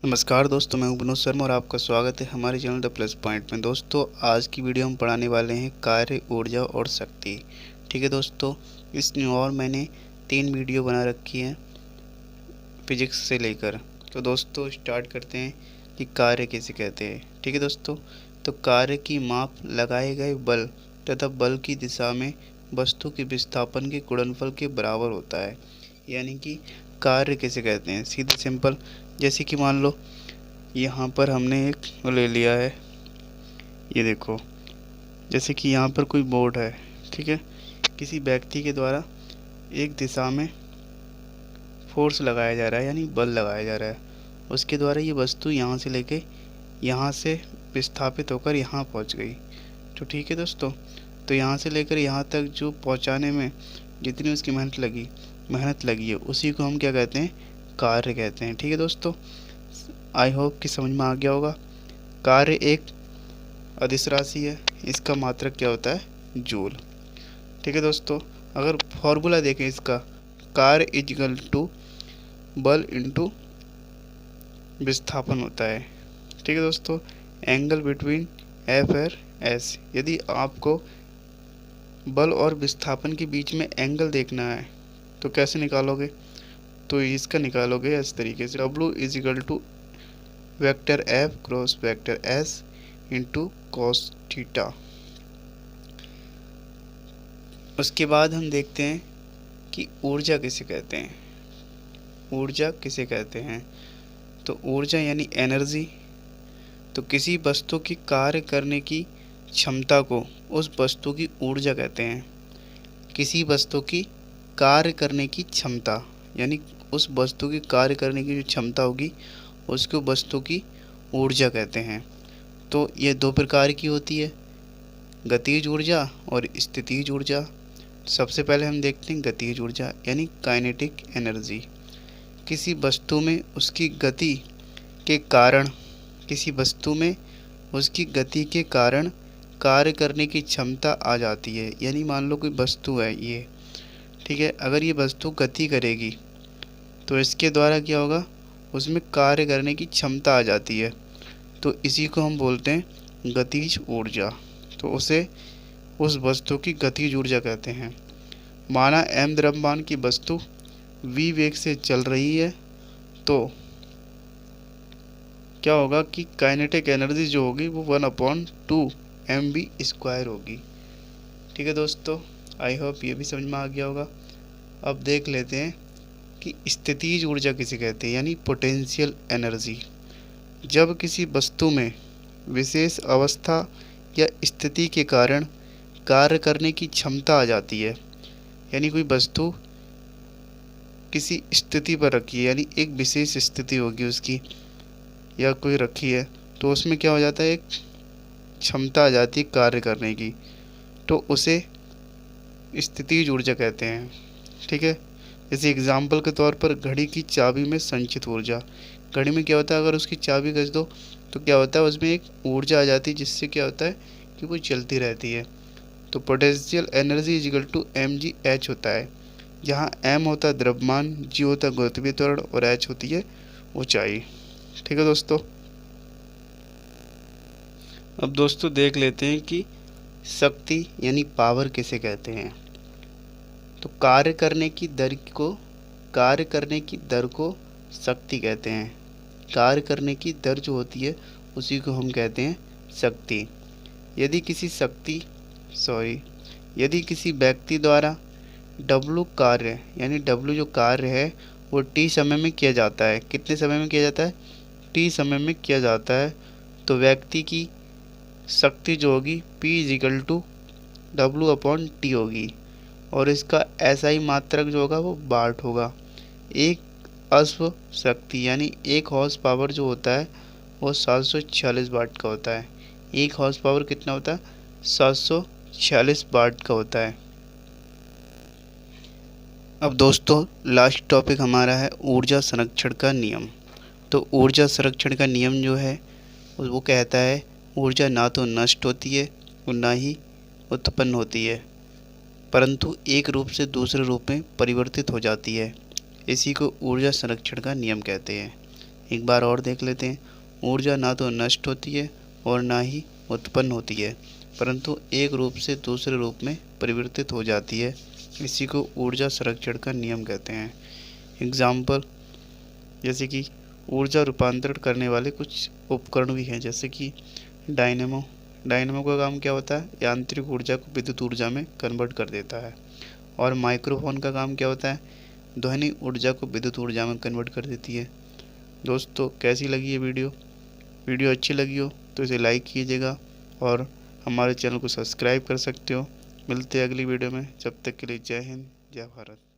नमस्कार दोस्तों, मैं हूं विनोद शर्मा और आपका स्वागत है हमारे चैनल द प्लस पॉइंट में। दोस्तों, आज की वीडियो हम पढ़ाने वाले हैं कार्य, ऊर्जा और शक्ति। ठीक है दोस्तों, इसमें और मैंने 3 वीडियो बना रखी हैं फिजिक्स से लेकर। तो दोस्तों स्टार्ट करते हैं कि कार्य किसे कहते हैं। ठीक है दोस्तों, तो कार्य की माप लगाए गए बल तथा बल की दिशा में वस्तु के विस्थापन के गुणनफल के बराबर होता है। यानी कि कार्य किसे कहते हैं, सीधे सिंपल। जैसे कि मान लो यहाँ पर हमने एक ले लिया है, ये देखो, जैसे कि यहाँ पर कोई बोर्ड है। ठीक है, किसी व्यक्ति के द्वारा एक दिशा में फोर्स लगाया जा रहा है, यानी बल लगाया जा रहा है। उसके द्वारा ये वस्तु यहाँ से लेके यहाँ से विस्थापित होकर यहाँ पहुँच गई। तो ठीक है दोस्तों, तो यहाँ से लेकर यहाँ तक जो पहुँचाने में जितनी उसकी मेहनत लगी है, उसी को हम क्या कहते हैं, कार्य कहते हैं। ठीक है दोस्तों, आई होप कि समझ में आ गया होगा। कार्य एक अदिश राशि है, इसका मात्रक क्या होता है, जूल। ठीक है दोस्तों, अगर फॉर्मूला देखें इसका, कार्य इक्वल टू बल इंटू विस्थापन होता है। ठीक है दोस्तों, एंगल बिटवीन एफ और एस। यदि आपको बल और विस्थापन के बीच में एंगल देखना है तो कैसे निकालोगे, तो इसका निकालोगे इस तरीके से, W is equal to vector F cross vector S into cos theta. उसके बाद हम देखते हैं कि ऊर्जा किसे कहते हैं। ऊर्जा किसे कहते हैं, तो ऊर्जा यानी एनर्जी। तो किसी वस्तु की कार्य करने की क्षमता को उस वस्तु की ऊर्जा कहते हैं। किसी वस्तु की कार्य करने की क्षमता, यानी उस वस्तु की कार्य करने की जो क्षमता होगी उसको वस्तु की ऊर्जा कहते हैं। तो ये 2 प्रकार की होती है, गतिज ऊर्जा और स्थितिज ऊर्जा। सबसे पहले हम देखते हैं गतिज ऊर्जा यानी काइनेटिक एनर्जी। किसी वस्तु में उसकी गति के कारण, किसी वस्तु में उसकी गति के कारण कार्य करने की क्षमता आ जाती है। यानी मान लो कोई वस्तु है ये, ठीक है, अगर ये वस्तु गति करेगी तो इसके द्वारा क्या होगा, उसमें कार्य करने की क्षमता आ जाती है। तो इसी को हम बोलते हैं गतिज ऊर्जा। तो उसे उस वस्तु की गतिज ऊर्जा कहते हैं। माना m द्रव्यमान की वस्तु v वेग से चल रही है, तो क्या होगा कि काइनेटिक एनर्जी जो होगी वो 1/2 mv² होगी। ठीक है दोस्तों, आई होप ये भी समझ में आ गया होगा। अब देख लेते हैं कि स्थितिज ऊर्जा किसे कहते हैं, यानी पोटेंशियल एनर्जी। जब किसी वस्तु में विशेष अवस्था या स्थिति के कारण कार्य करने की क्षमता आ जाती है, यानी कोई वस्तु किसी स्थिति पर रखी है, यानी एक विशेष स्थिति होगी उसकी या कोई रखी है, तो उसमें क्या हो जाता है, एक क्षमता आ जाती है कार्य करने की, तो उसे स्थितिज ऊर्जा कहते हैं। ठीक है, जैसे एग्जाम्पल के तौर पर घड़ी की चाबी में संचित ऊर्जा। घड़ी में क्या होता है, अगर उसकी चाबी कस दो तो क्या होता है, उसमें एक ऊर्जा आ जाती है जिससे क्या होता है कि वो चलती रहती है। तो potential energy is equal to mgh होता है, जहाँ m होता है द्रव्यमान, g होता है गुरुत्वीय त्वरण और h होती है ऊंचाई। ठीक है दोस्तों, अब दोस्तों देख लेते हैं कि शक्ति यानी पावर किसे कहते हैं। तो कार्य करने की दर को शक्ति कहते हैं। कार्य करने की दर जो होती है उसी को हम कहते हैं शक्ति। यदि किसी व्यक्ति द्वारा W कार्य, यानी W जो कार्य है वो t समय में किया जाता है। कितने समय में किया जाता है, t समय में किया जाता है। तो व्यक्ति की शक्ति जो होगी P = W/T होगी, और इसका SI मात्रक जो होगा वो वाट होगा। एक अश्व शक्ति यानी 1 हॉर्स पावर जो होता है वो 746 वाट का होता है। 1 हॉर्स पावर कितना होता है, 746 वाट का होता है। अब दोस्तों लास्ट टॉपिक हमारा है ऊर्जा संरक्षण का नियम। तो ऊर्जा संरक्षण का नियम जो है वो कहता है ऊर्जा ना तो नष्ट होती है और ना ही उत्पन्न होती है, परंतु एक रूप से दूसरे रूप में परिवर्तित हो जाती है। इसी को ऊर्जा संरक्षण का नियम कहते हैं। एक बार और देख लेते हैं। ऊर्जा ना तो नष्ट होती है और ना ही उत्पन्न होती है, परंतु एक रूप से दूसरे रूप में परिवर्तित हो जाती है। इसी को ऊर्जा संरक्षण का नियम कहते हैं। एग्जाम्पल, जैसे कि ऊर्जा रूपांतरण करने वाले कुछ उपकरण भी हैं, जैसे कि डायनेमो। डायनेमो का काम क्या होता है? यांत्रिक ऊर्जा को विद्युत ऊर्जा में कन्वर्ट कर देता है। और माइक्रोफोन का काम क्या होता है? ध्वनि ऊर्जा को विद्युत ऊर्जा में कन्वर्ट कर देती है। दोस्तों, कैसी लगी ये वीडियो? वीडियो अच्छी लगी हो तो इसे लाइक कीजिएगा और हमारे चैनल को सब्सक्राइब कर सकते हो। मिलते हैं अगली वीडियो में, जब तक के लिए जय हिंद, जय भारत।